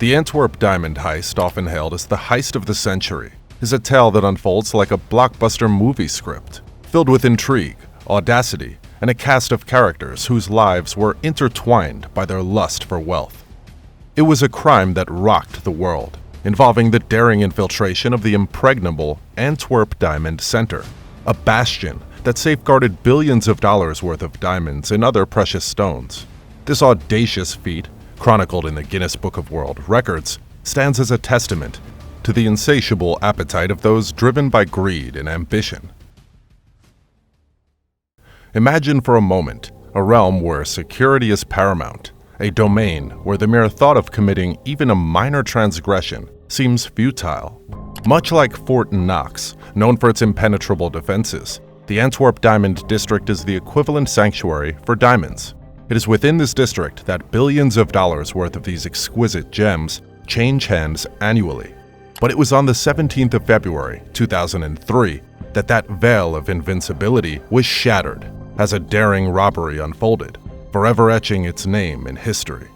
The Antwerp Diamond heist, often hailed as the heist of the century, is a tale that unfolds like a blockbuster movie script, filled with intrigue, audacity, and a cast of characters whose lives were intertwined by their lust for wealth. It was a crime that rocked the world, involving the daring infiltration of the impregnable Antwerp Diamond Center, a bastion that safeguarded billions of dollars worth of diamonds and other precious stones. This audacious feat, chronicled in the Guinness Book of World Records, stands as a testament to the insatiable appetite of those driven by greed and ambition. Imagine for a moment a realm where security is paramount, a domain where the mere thought of committing even a minor transgression seems futile. Much like Fort Knox, known for its impenetrable defenses, the Antwerp Diamond District is the equivalent sanctuary for diamonds. It is within this district that billions of dollars worth of these exquisite gems change hands annually. But it was on the 17th of February, 2003, that veil of invincibility was shattered as a daring robbery unfolded, forever etching its name in history.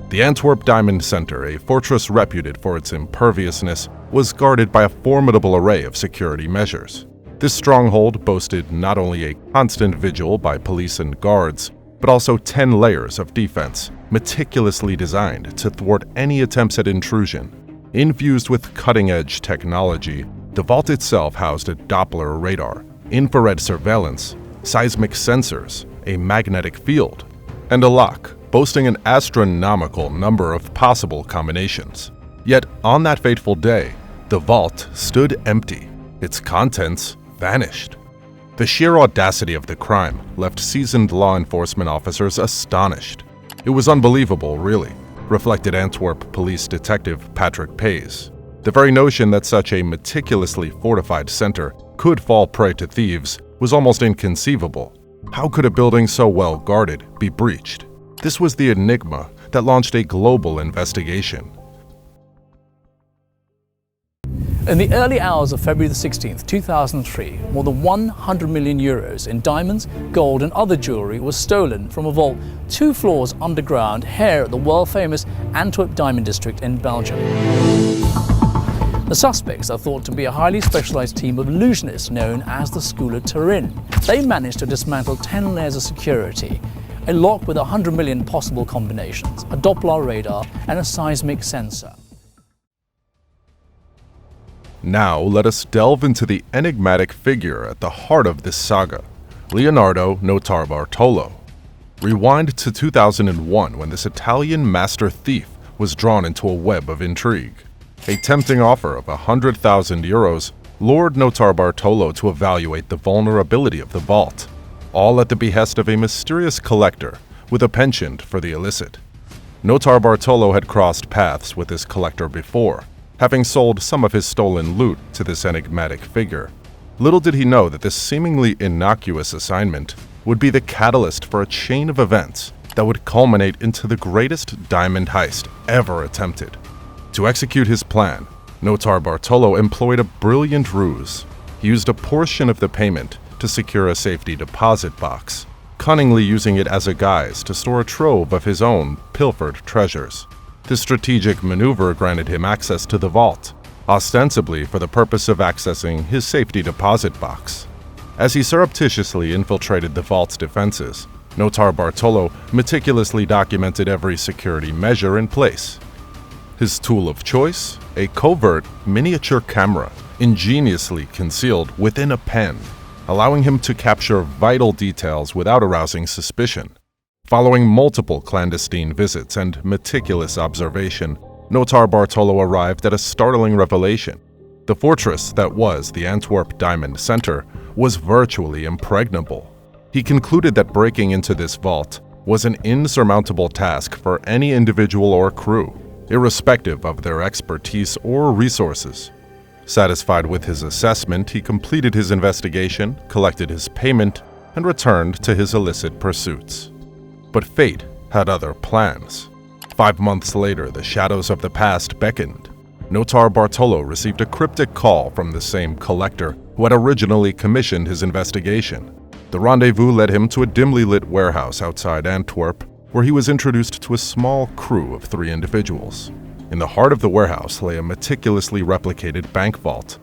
The Antwerp Diamond Center, a fortress reputed for its imperviousness, was guarded by a formidable array of security measures. This stronghold boasted not only a constant vigil by police and guards, but also 10 layers of defense, meticulously designed to thwart any attempts at intrusion. Infused with cutting-edge technology, the vault itself housed a Doppler radar, infrared surveillance, seismic sensors, a magnetic field, and a lock boasting an astronomical number of possible combinations. Yet, on that fateful day, the vault stood empty. Its contents vanished. The sheer audacity of the crime left seasoned law enforcement officers astonished. It was unbelievable, really, reflected Antwerp Police Detective Patrick Pays. The very notion that such a meticulously fortified center could fall prey to thieves was almost inconceivable. How could a building so well guarded be breached? This was the enigma that launched a global investigation. In the early hours of February 16, 2003, more than 100 million euros in diamonds, gold and other jewelry was stolen from a vault 2 floors underground here at the world-famous Antwerp Diamond District in Belgium. The suspects are thought to be a highly specialized team of illusionists known as the School of Turin. They managed to dismantle 10 layers of security, a lock with 100 million possible combinations, a Doppler radar and a seismic sensor. Now let us delve into the enigmatic figure at the heart of this saga, Leonardo Notarbartolo. Rewind to 2001 when this Italian master thief was drawn into a web of intrigue. A tempting offer of 100,000 euros lured Notarbartolo to evaluate the vulnerability of the vault, all at the behest of a mysterious collector with a penchant for the illicit. Notarbartolo had crossed paths with this collector before, having sold some of his stolen loot to this enigmatic figure. Little did he know that this seemingly innocuous assignment would be the catalyst for a chain of events that would culminate into the greatest diamond heist ever attempted. To execute his plan, Notarbartolo employed a brilliant ruse. He used a portion of the payment to secure a safety deposit box, cunningly using it as a guise to store a trove of his own pilfered treasures. This strategic maneuver granted him access to the vault, ostensibly for the purpose of accessing his safety deposit box. As he surreptitiously infiltrated the vault's defenses, Notarbartolo meticulously documented every security measure in place. His tool of choice? A covert miniature camera, ingeniously concealed within a pen, allowing him to capture vital details without arousing suspicion. Following multiple clandestine visits and meticulous observation, Notarbartolo arrived at a startling revelation. The fortress that was the Antwerp Diamond Center was virtually impregnable. He concluded that breaking into this vault was an insurmountable task for any individual or crew, irrespective of their expertise or resources. Satisfied with his assessment, he completed his investigation, collected his payment, and returned to his illicit pursuits. But fate had other plans. 5 months later, the shadows of the past beckoned. Notarbartolo received a cryptic call from the same collector who had originally commissioned his investigation. The rendezvous led him to a dimly lit warehouse outside Antwerp, where he was introduced to a small crew of 3 individuals. In the heart of the warehouse lay a meticulously replicated bank vault,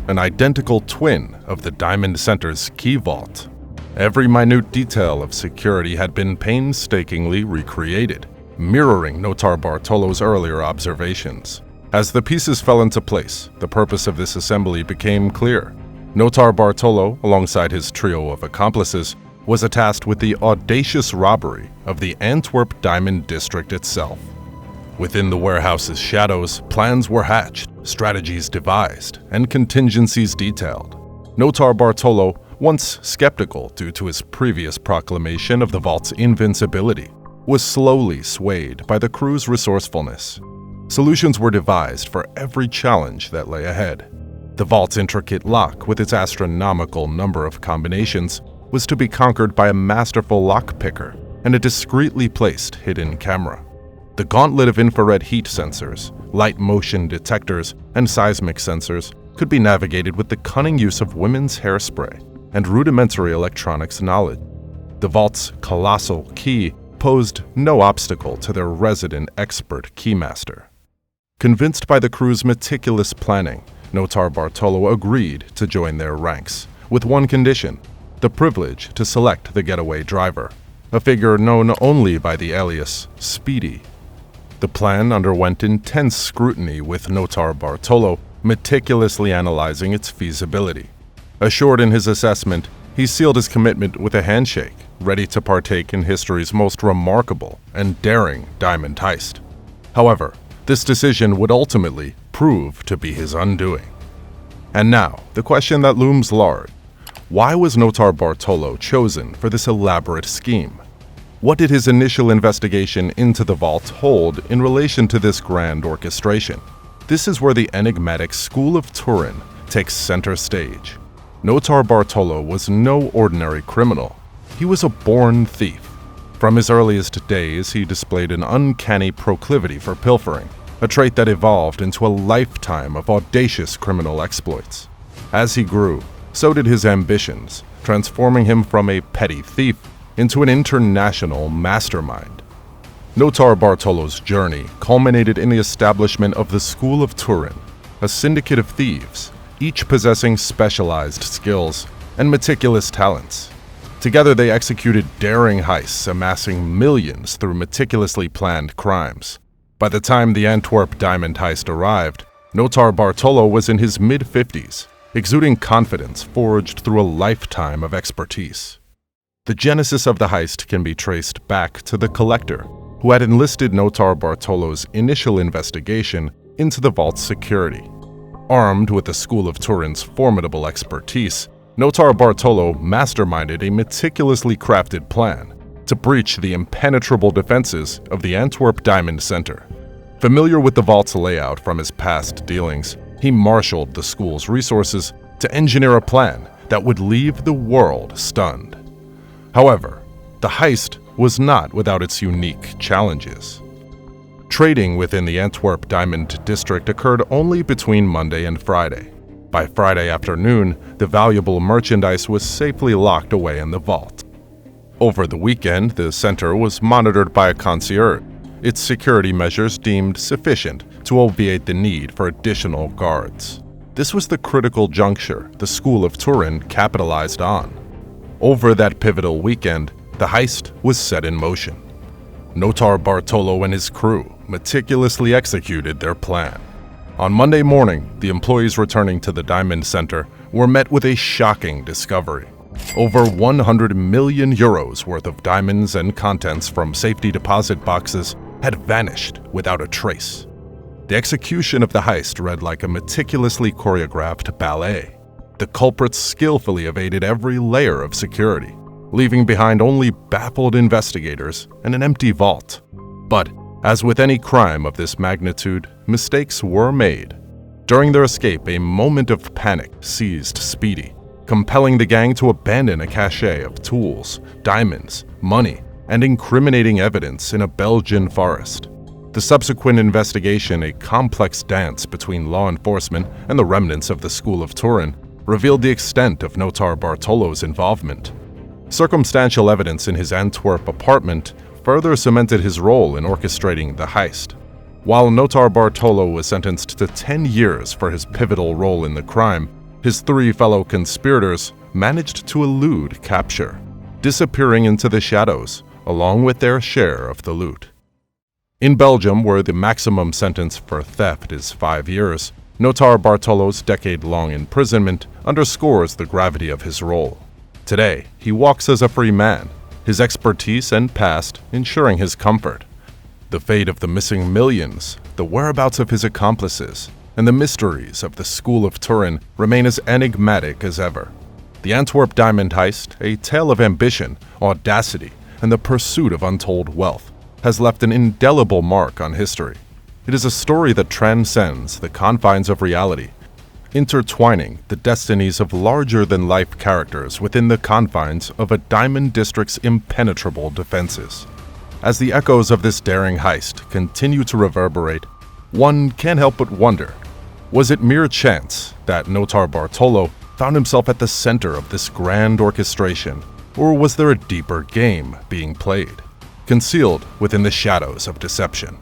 an identical twin of the Diamond Center's key vault. Every minute detail of security had been painstakingly recreated, mirroring Notar Bartolo's earlier observations. As the pieces fell into place, the purpose of this assembly became clear. Notar Bartolo, alongside his trio of accomplices, was tasked with the audacious robbery of the Antwerp Diamond district itself. Within the warehouse's shadows, plans were hatched, strategies devised, and contingencies detailed. Notar Bartolo, once skeptical due to his previous proclamation of the vault's invincibility, was slowly swayed by the crew's resourcefulness. Solutions were devised for every challenge that lay ahead. The vault's intricate lock, with its astronomical number of combinations, was to be conquered by a masterful lockpicker and a discreetly placed hidden camera. The gauntlet of infrared heat sensors, light motion detectors, and seismic sensors could be navigated with the cunning use of women's hairspray and rudimentary electronics knowledge. The vault's colossal key posed no obstacle to their resident expert keymaster. Convinced by the crew's meticulous planning, Notar Bartolo agreed to join their ranks, with one condition: the privilege to select the getaway driver, a figure known only by the alias Speedy. The plan underwent intense scrutiny, with Notar Bartolo meticulously analyzing its feasibility. Assured in his assessment, he sealed his commitment with a handshake, ready to partake in history's most remarkable and daring diamond heist. However, this decision would ultimately prove to be his undoing. And now, the question that looms large: why was Notar Bartolo chosen for this elaborate scheme? What did his initial investigation into the vault hold in relation to this grand orchestration? This is where the enigmatic School of Turin takes center stage. Notar Bartolo was no ordinary criminal. He was a born thief. From his earliest days, he displayed an uncanny proclivity for pilfering, a trait that evolved into a lifetime of audacious criminal exploits. As he grew, so did his ambitions, transforming him from a petty thief into an international mastermind. Notar Bartolo's journey culminated in the establishment of the School of Turin, a syndicate of thieves, each possessing specialized skills and meticulous talents. Together they executed daring heists, amassing millions through meticulously planned crimes. By the time the Antwerp Diamond heist arrived, Notar Bartolo was in his mid-50s, exuding confidence forged through a lifetime of expertise. The genesis of the heist can be traced back to the collector, who had enlisted Notar Bartolo's initial investigation into the vault's security. Armed with the School of Turin's formidable expertise, Notar Bartolo masterminded a meticulously crafted plan to breach the impenetrable defenses of the Antwerp Diamond Center. Familiar with the vault's layout from his past dealings, he marshaled the school's resources to engineer a plan that would leave the world stunned. However, the heist was not without its unique challenges. Trading within the Antwerp Diamond district occurred only between Monday and Friday. By Friday afternoon, the valuable merchandise was safely locked away in the vault. Over the weekend, the center was monitored by a concierge, its security measures deemed sufficient to obviate the need for additional guards. This was the critical juncture the School of Turin capitalized on. Over that pivotal weekend, the heist was set in motion. Notar Bartolo and his crew meticulously executed their plan. On Monday morning, the employees returning to the Diamond Center were met with a shocking discovery. Over 100 million euros worth of diamonds and contents from safety deposit boxes had vanished without a trace. The execution of the heist read like a meticulously choreographed ballet. The culprits skillfully evaded every layer of security, leaving behind only baffled investigators and an empty vault. But, as with any crime of this magnitude, mistakes were made. During their escape, a moment of panic seized Speedy, compelling the gang to abandon a cache of tools, diamonds, money, and incriminating evidence in a Belgian forest. The subsequent investigation, a complex dance between law enforcement and the remnants of the School of Turin, revealed the extent of Notar Bartolo's involvement. Circumstantial evidence in his Antwerp apartment further cemented his role in orchestrating the heist. While Notar Bartolo was sentenced to 10 years for his pivotal role in the crime, his 3 fellow conspirators managed to elude capture, disappearing into the shadows along with their share of the loot. In Belgium, where the maximum sentence for theft is 5 years, Notar Bartolo's decade-long imprisonment underscores the gravity of his role. Today, he walks as a free man, his expertise and past ensuring his comfort. The fate of the missing millions, the whereabouts of his accomplices, and the mysteries of the School of Turin remain as enigmatic as ever. The Antwerp Diamond Heist, a tale of ambition, audacity, and the pursuit of untold wealth, has left an indelible mark on history. It is a story that transcends the confines of reality, intertwining the destinies of larger-than-life characters within the confines of a diamond district's impenetrable defenses. As the echoes of this daring heist continue to reverberate, one can't help but wonder, was it mere chance that Notar Bartolo found himself at the center of this grand orchestration, or was there a deeper game being played, concealed within the shadows of deception?